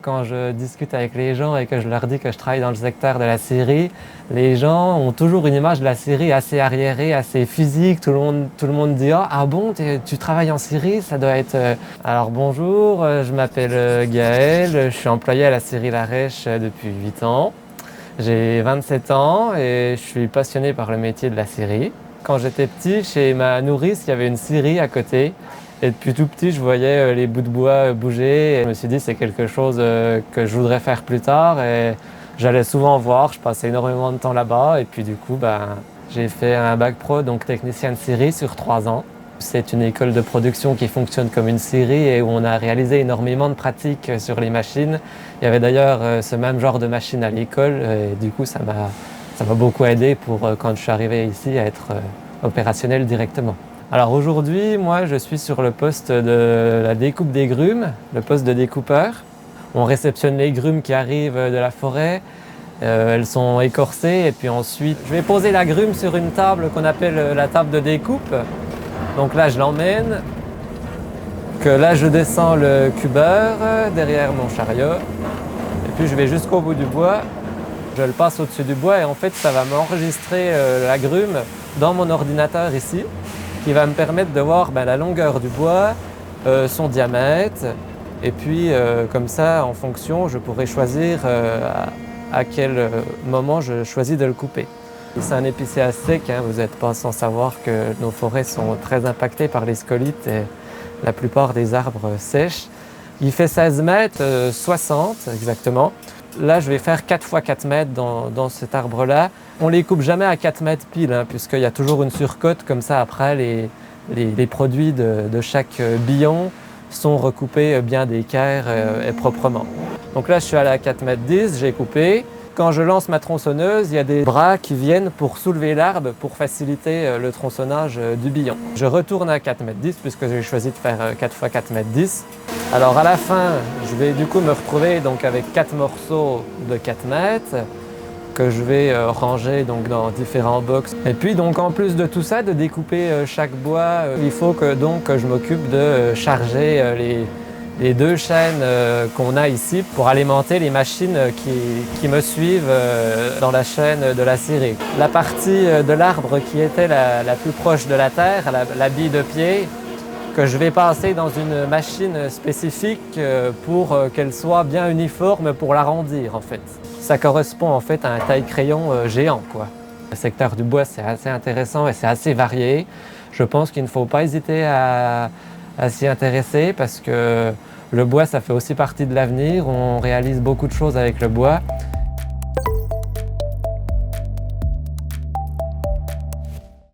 Quand je discute avec les gens et que je leur dis que je travaille dans le secteur de la scierie, les gens ont toujours une image de la scierie assez arriérée, assez physique. Tout le monde dit ah bon, tu travailles en scierie, ça doit être... Alors bonjour, je m'appelle Gaël, je suis employé à la scierie Larèche depuis 8 ans. J'ai 27 ans et je suis passionné par le métier de la scierie. Quand j'étais petit, chez ma nourrice, il y avait une scierie à côté. Et depuis tout petit, je voyais les bouts de bois bouger. Et je me suis dit c'est quelque chose que je voudrais faire plus tard. Et j'allais souvent voir, je passais énormément de temps là-bas. Et puis du coup, j'ai fait un bac pro, donc technicien de scierie sur 3 ans. C'est une école de production qui fonctionne comme une scierie et où on a réalisé énormément de pratiques sur les machines. Il y avait d'ailleurs ce même genre de machine à l'école. Et du coup, ça m'a beaucoup aidé pour quand je suis arrivé ici à être opérationnel directement. Alors aujourd'hui, moi je suis sur le poste de la découpe des grumes, le poste de découpeur. On réceptionne les grumes qui arrivent de la forêt, elles sont écorcées et puis ensuite je vais poser la grume sur une table qu'on appelle la table de découpe. Donc là je l'emmène, que là je descends le cubeur derrière mon chariot et puis je vais jusqu'au bout du bois. Je le passe au-dessus du bois et en fait ça va m'enregistrer la grume dans mon ordinateur ici, qui va me permettre de voir la longueur du bois, son diamètre, et puis comme ça, en fonction, je pourrai choisir à quel moment je choisis de le couper. C'est un épicéa sec, vous n'êtes pas sans savoir que nos forêts sont très impactées par les scolytes et la plupart des arbres sèchent. Il fait 16 mètres, 60 exactement. Là, je vais faire 4 x 4 mètres dans cet arbre-là. On ne les coupe jamais à 4 mètres pile, puisqu'il y a toujours une surcote. Comme ça, après, les produits de chaque billon sont recoupés bien d'équerre et proprement. Donc là, je suis allé à 4 mètres 10, j'ai coupé. Quand je lance ma tronçonneuse, il y a des bras qui viennent pour soulever l'arbre pour faciliter le tronçonnage du billon. Je retourne à 4 mètres 10 puisque j'ai choisi de faire 4 x 4 mètres 10. Alors à la fin, je vais du coup me retrouver donc avec 4 morceaux de 4 mètres que je vais ranger donc dans différents box. Et puis donc en plus de tout ça, de découper chaque bois, il faut que je m'occupe de charger les 2 chaînes qu'on a ici pour alimenter les machines qui me suivent dans la chaîne de la scierie. La partie de l'arbre qui était la plus proche de la terre, la bille de pied, que je vais passer dans une machine spécifique pour qu'elle soit bien uniforme pour l'arrondir en fait. Ça correspond en fait à un taille-crayon géant quoi. Le secteur du bois c'est assez intéressant et c'est assez varié. Je pense qu'il ne faut pas hésiter à s'y intéresser parce que le bois ça fait aussi partie de l'avenir. On réalise beaucoup de choses avec le bois.